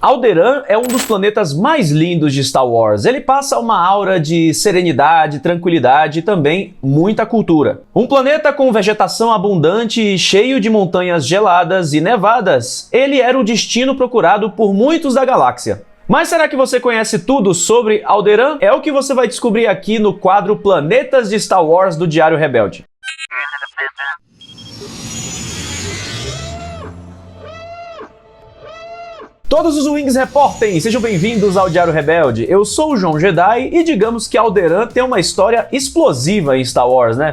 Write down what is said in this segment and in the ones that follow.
Alderaan é um dos planetas mais lindos de Star Wars. Ele passa uma aura de serenidade, tranquilidade e também muita cultura. Um planeta com vegetação abundante e cheio de montanhas geladas e nevadas, ele era o destino procurado por muitos da galáxia. Mas será que você conhece tudo sobre Alderaan? É o que você vai descobrir aqui no quadro Planetas de Star Wars do Diário Rebelde. Todos os Wings reportem, sejam bem-vindos ao Diário Rebelde. Eu sou o João Jedi e digamos que Alderaan tem uma história explosiva em Star Wars, né?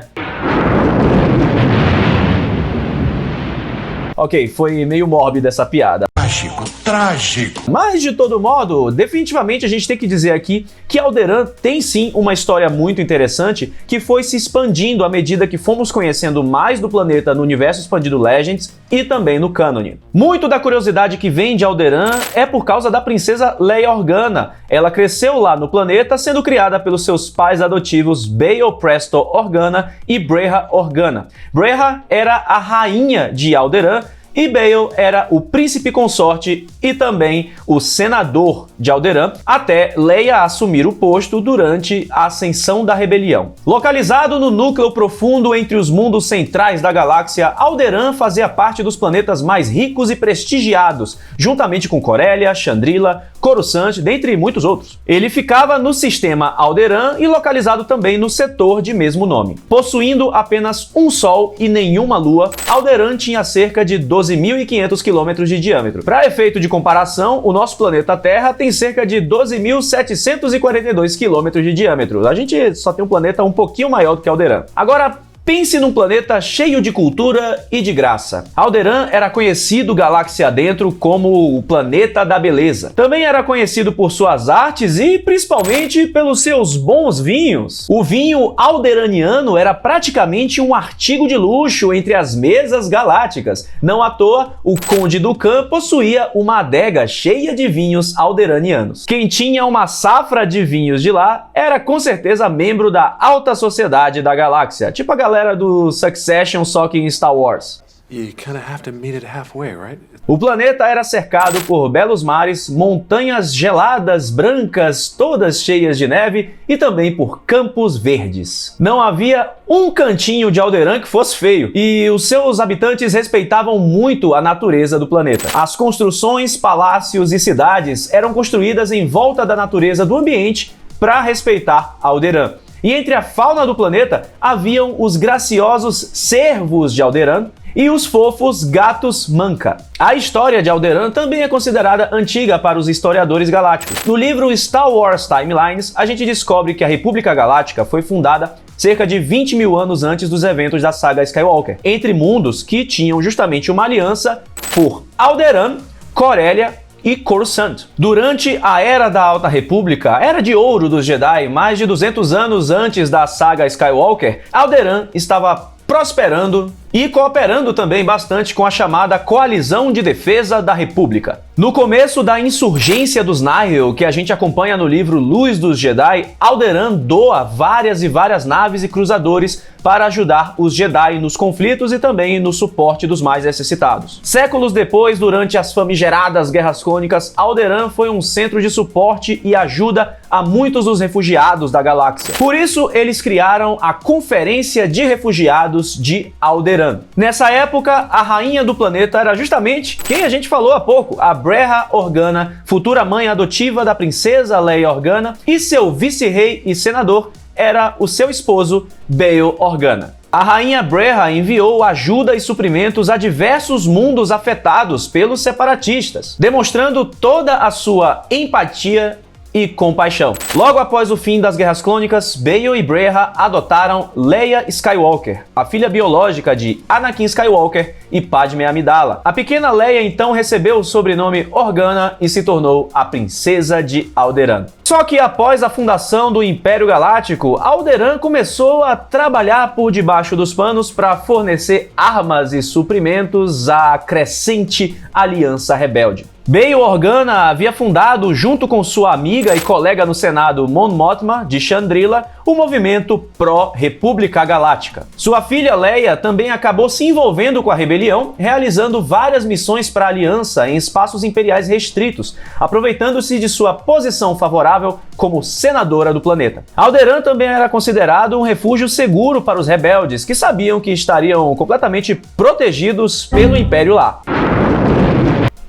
Ok, foi meio mórbida essa piada. Trágico. Mas, de todo modo, definitivamente a gente tem que dizer aqui que Alderaan tem sim uma história muito interessante que foi se expandindo à medida que fomos conhecendo mais do planeta no universo expandido Legends e também no cânone. Muito da curiosidade que vem de Alderaan é por causa da princesa Leia Organa. Ela cresceu lá no planeta sendo criada pelos seus pais adotivos Bail Presto Organa e Breha Organa. Breha era a rainha de Alderaan e Bail era o príncipe consorte e também o senador de Alderaan, até Leia assumir o posto durante a ascensão da rebelião. Localizado no núcleo profundo entre os mundos centrais da galáxia, Alderaan fazia parte dos planetas mais ricos e prestigiados, juntamente com Corellia, Chandrila, Coruscant, dentre muitos outros. Ele ficava no sistema Alderaan e localizado também no setor de mesmo nome. Possuindo apenas um Sol e nenhuma Lua, Alderaan tinha cerca de 12.500 km de diâmetro. Para efeito de comparação, o nosso planeta Terra tem cerca de 12.742 km de diâmetro. A gente só tem um planeta um pouquinho maior do que Alderaan. Agora, pense num planeta cheio de cultura e de graça. Alderaan era conhecido galáxia adentro como o planeta da beleza. Também era conhecido por suas artes e principalmente pelos seus bons vinhos. O vinho alderaaniano era praticamente um artigo de luxo entre as mesas galácticas. Não à toa, o Conde Dooku possuía uma adega cheia de vinhos alderaanianos. Quem tinha uma safra de vinhos de lá era com certeza membro da alta sociedade da galáxia, tipo a galera do Succession só que em Star Wars. You kind of have to meet it halfway, right? O planeta era cercado por belos mares, montanhas geladas, brancas, todas cheias de neve e também por campos verdes. Não havia um cantinho de Alderaan que fosse feio e os seus habitantes respeitavam muito a natureza do planeta. As construções, palácios e cidades eram construídas em volta da natureza do ambiente para respeitar Alderaan. E entre a fauna do planeta haviam os graciosos cervos de Alderaan e os fofos gatos Manca. A história de Alderaan também é considerada antiga para os historiadores galácticos. No livro Star Wars Timelines, a gente descobre que a República Galáctica foi fundada cerca de 20 mil anos antes dos eventos da saga Skywalker, entre mundos que tinham justamente uma aliança por Alderaan, Corellia e Coruscant. Durante a Era da Alta República, Era de Ouro dos Jedi, mais de 200 anos antes da saga Skywalker, Alderaan estava prosperando e cooperando também bastante com a chamada Coalizão de Defesa da República. No começo da insurgência dos Nihil, que a gente acompanha no livro Luz dos Jedi, Alderaan doa várias e várias naves e cruzadores para ajudar os Jedi nos conflitos e também no suporte dos mais necessitados. Séculos depois, durante as famigeradas Guerras Clônicas, Alderaan foi um centro de suporte e ajuda a muitos dos refugiados da galáxia. Por isso, eles criaram a Conferência de Refugiados de Alderaan. Nessa época, a rainha do planeta era justamente quem a gente falou há pouco, a Breha Organa, futura mãe adotiva da princesa Leia Organa, e seu vice-rei e senador era o seu esposo, Bail Organa. A rainha Breha enviou ajuda e suprimentos a diversos mundos afetados pelos separatistas, demonstrando toda a sua empatia e compaixão. Logo após o fim das Guerras Clônicas, Bail e Breha adotaram Leia Skywalker, a filha biológica de Anakin Skywalker e Padmé Amidala. A pequena Leia então recebeu o sobrenome Organa e se tornou a princesa de Alderaan. Só que após a fundação do Império Galáctico, Alderaan começou a trabalhar por debaixo dos panos para fornecer armas e suprimentos à crescente Aliança Rebelde. Bail Organa havia fundado, junto com sua amiga e colega no Senado Mon Mothma, de Chandrila, o movimento pró-República Galáctica. Sua filha Leia também acabou se envolvendo com a rebelião, realizando várias missões para a Aliança em espaços imperiais restritos, aproveitando-se de sua posição favorável como senadora do planeta. Alderaan também era considerado um refúgio seguro para os rebeldes, que sabiam que estariam completamente protegidos pelo Império lá.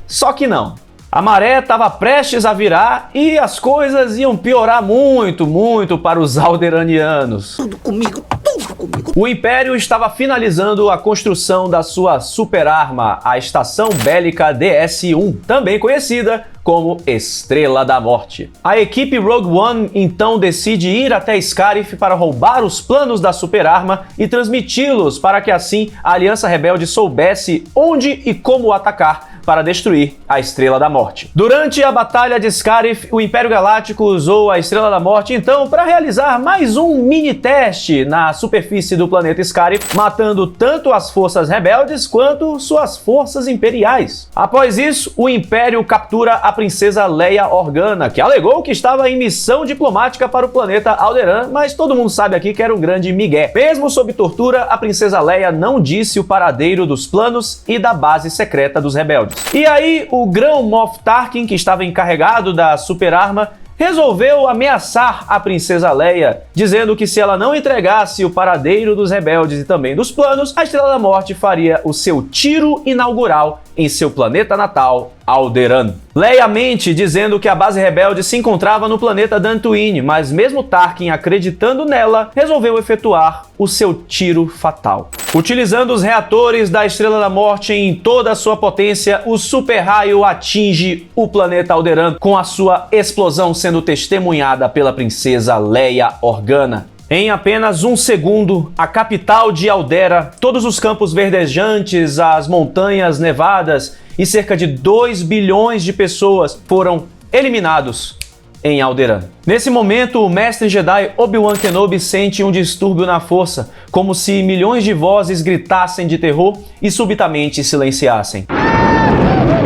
Só que não. A maré estava prestes a virar e as coisas iam piorar muito para os alderanianos. Tudo comigo, tudo comigo. O Império estava finalizando a construção da sua superarma, a Estação Bélica DS-1, também conhecida como Estrela da Morte. A equipe Rogue One então decide ir até Scarif para roubar os planos da superarma e transmiti-los para que assim a Aliança Rebelde soubesse onde e como atacar para destruir a Estrela da Morte. Durante a Batalha de Scarif, o Império Galáctico usou a Estrela da Morte então para realizar mais um mini teste na superfície do planeta Scarif, matando tanto as forças rebeldes quanto suas forças imperiais. Após isso, o Império captura a princesa Leia Organa, que alegou que estava em missão diplomática para o planeta Alderaan, mas todo mundo sabe aqui que era um grande migué. Mesmo sob tortura, a princesa Leia não disse o paradeiro dos planos e da base secreta dos rebeldes. E aí, o Grão Moff Tarkin, que estava encarregado da superarma, resolveu ameaçar a princesa Leia, dizendo que se ela não entregasse o paradeiro dos rebeldes e também dos planos, a Estrela da Morte faria o seu tiro inaugural em seu planeta natal, Alderaan. Leia mente dizendo que a base rebelde se encontrava no planeta Dantooine, mas mesmo Tarkin acreditando nela, resolveu efetuar o seu tiro fatal. Utilizando os reatores da Estrela da Morte em toda a sua potência, o super raio atinge o planeta Alderaan, com a sua explosão sendo testemunhada pela princesa Leia Organa. Em apenas um segundo, a capital de Aldera, todos os campos verdejantes, as montanhas nevadas e cerca de 2 bilhões de pessoas foram eliminados em Alderaan. Nesse momento, o mestre Jedi Obi-Wan Kenobi sente um distúrbio na força, como se milhões de vozes gritassem de terror e subitamente silenciassem.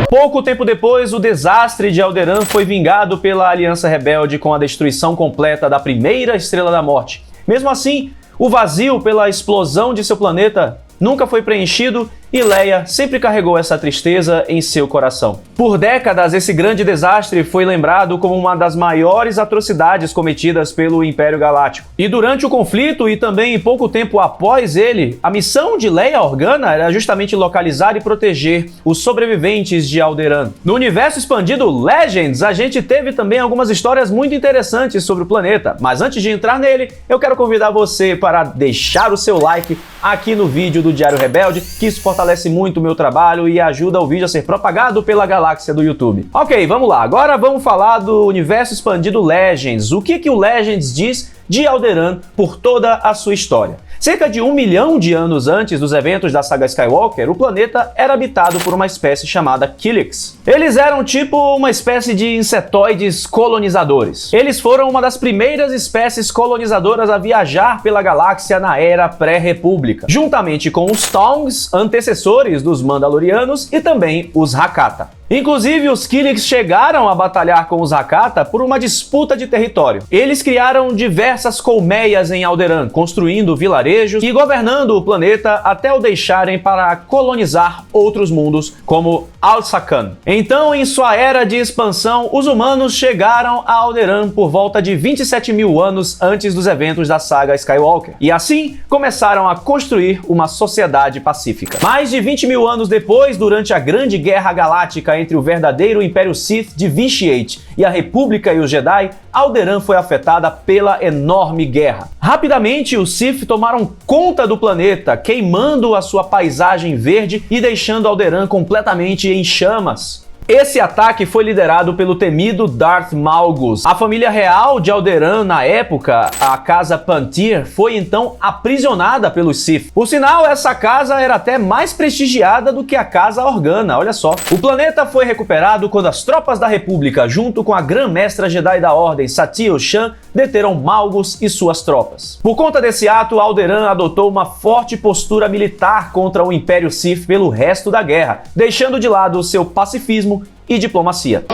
Pouco tempo depois, o desastre de Alderaan foi vingado pela Aliança Rebelde com a destruição completa da primeira Estrela da Morte. Mesmo assim, o vazio pela explosão de seu planeta nunca foi preenchido e Leia sempre carregou essa tristeza em seu coração. Por décadas, esse grande desastre foi lembrado como uma das maiores atrocidades cometidas pelo Império Galáctico. E durante o conflito e também pouco tempo após ele, a missão de Leia Organa era justamente localizar e proteger os sobreviventes de Alderaan. No universo expandido Legends, a gente teve também algumas histórias muito interessantes sobre o planeta, mas antes de entrar nele, eu quero convidar você para deixar o seu like aqui no vídeo do Diário Rebelde, que isso fortalece muito o meu trabalho e ajuda o vídeo a ser propagado pela galáxia do YouTube. Ok, vamos lá. Agora vamos falar do universo expandido Legends. O que o Legends diz de Alderaan por toda a sua história? Cerca de 1 milhão de anos antes dos eventos da saga Skywalker, o planeta era habitado por uma espécie chamada Kilix. Eles eram tipo uma espécie de insetoides colonizadores. Eles foram uma das primeiras espécies colonizadoras a viajar pela galáxia na era pré-república, juntamente com os Tongs, antecessores dos Mandalorianos, e também os Hakata. Inclusive, os Kilix chegaram a batalhar com os Hakata por uma disputa de território. Eles criaram diversas colmeias em Alderaan, construindo vilarejos e governando o planeta até o deixarem para colonizar outros mundos, como Al-Sakan. Então, em sua era de expansão, os humanos chegaram a Alderaan por volta de 27 mil anos antes dos eventos da saga Skywalker. E assim, começaram a construir uma sociedade pacífica. Mais de 20 mil anos depois, durante a Grande Guerra Galáctica entre o verdadeiro Império Sith de Vitiate e a República e os Jedi, Alderaan foi afetada pela enorme guerra. Rapidamente, os Sith tomaram conta do planeta, queimando a sua paisagem verde e deixando Alderaan completamente em chamas. Esse ataque foi liderado pelo temido Darth Malgus. A família real de Alderaan na época, a Casa Pantyr, foi então aprisionada pelos Sith. Por sinal, essa casa era até mais prestigiada do que a Casa Organa, olha só. O planeta foi recuperado quando as tropas da República, junto com a Grã-Mestra Jedi da Ordem, Satele Shan, deteram Malgus e suas tropas. Por conta desse ato, Alderaan adotou uma forte postura militar contra o Império Sith pelo resto da guerra, deixando de lado seu pacifismo cientismo e diplomacia.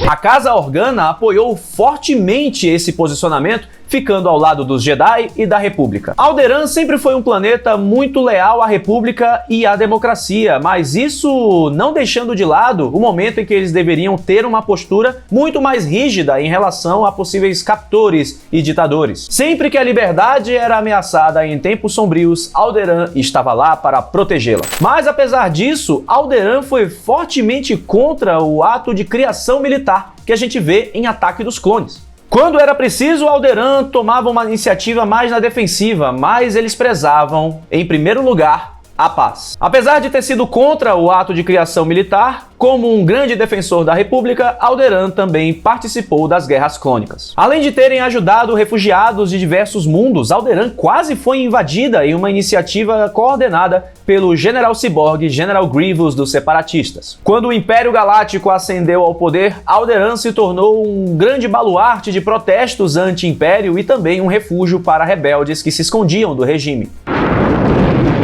A Casa Organa apoiou fortemente esse posicionamento, ficando ao lado dos Jedi e da República. Alderaan sempre foi um planeta muito leal à República e à democracia, mas isso não deixando de lado o momento em que eles deveriam ter uma postura muito mais rígida em relação a possíveis captores e ditadores. Sempre que a liberdade era ameaçada em tempos sombrios, Alderaan estava lá para protegê-la. Mas apesar disso, Alderaan foi fortemente contra o ato de criação militar que a gente vê em Ataque dos Clones. Quando era preciso, Alderaan tomava uma iniciativa mais na defensiva, mas eles prezavam, em primeiro lugar, a paz. Apesar de ter sido contra o ato de criação militar, como um grande defensor da República, Alderaan também participou das guerras clônicas. Além de terem ajudado refugiados de diversos mundos, Alderaan quase foi invadida em uma iniciativa coordenada pelo General Cyborg General Grievous dos separatistas. Quando o Império Galáctico ascendeu ao poder, Alderaan se tornou um grande baluarte de protestos anti-império e também um refúgio para rebeldes que se escondiam do regime.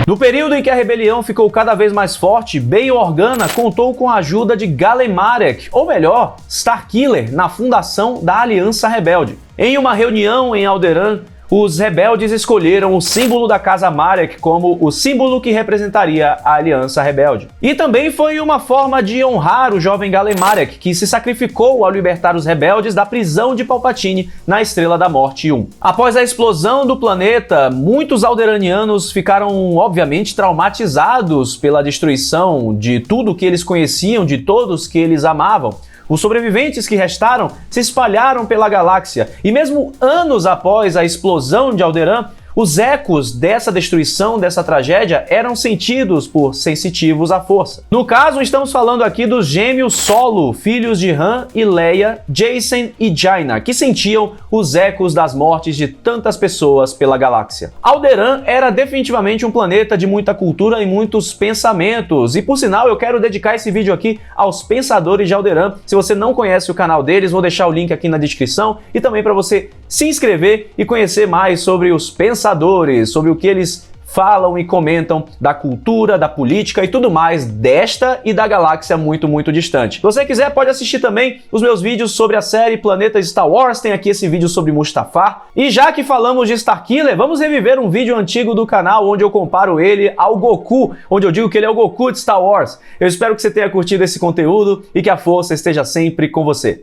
No período em que a rebelião ficou cada vez mais forte, Bail Organa contou com a ajuda de Galen Marek, ou melhor, Starkiller, na fundação da Aliança Rebelde. Em uma reunião em Alderaan, os rebeldes escolheram o símbolo da Casa Marek como o símbolo que representaria a Aliança Rebelde. E também foi uma forma de honrar o jovem Galen Marek, que se sacrificou ao libertar os rebeldes da prisão de Palpatine na Estrela da Morte 1. Após a explosão do planeta, muitos alderaanianos ficaram, obviamente, traumatizados pela destruição de tudo que eles conheciam, de todos que eles amavam. Os sobreviventes que restaram se espalharam pela galáxia, e mesmo anos após a explosão de Alderaan, os ecos dessa destruição, dessa tragédia, eram sentidos por sensitivos à força. No caso, estamos falando aqui dos gêmeos Solo, filhos de Han e Leia, Jacen e Jaina, que sentiam os ecos das mortes de tantas pessoas pela galáxia. Alderaan era definitivamente um planeta de muita cultura e muitos pensamentos, e por sinal eu quero dedicar esse vídeo aqui aos pensadores de Alderaan. Se você não conhece o canal deles, vou deixar o link aqui na descrição e também para você se inscrever e conhecer mais sobre os pensadores, sobre o que eles falam e comentam da cultura, da política e tudo mais desta e da galáxia muito, muito distante. Se você quiser, pode assistir também os meus vídeos sobre a série Planetas Star Wars, tem aqui esse vídeo sobre Mustafar. E já que falamos de Starkiller, vamos reviver um vídeo antigo do canal onde eu comparo ele ao Goku, onde eu digo que ele é o Goku de Star Wars. Eu espero que você tenha curtido esse conteúdo e que a força esteja sempre com você.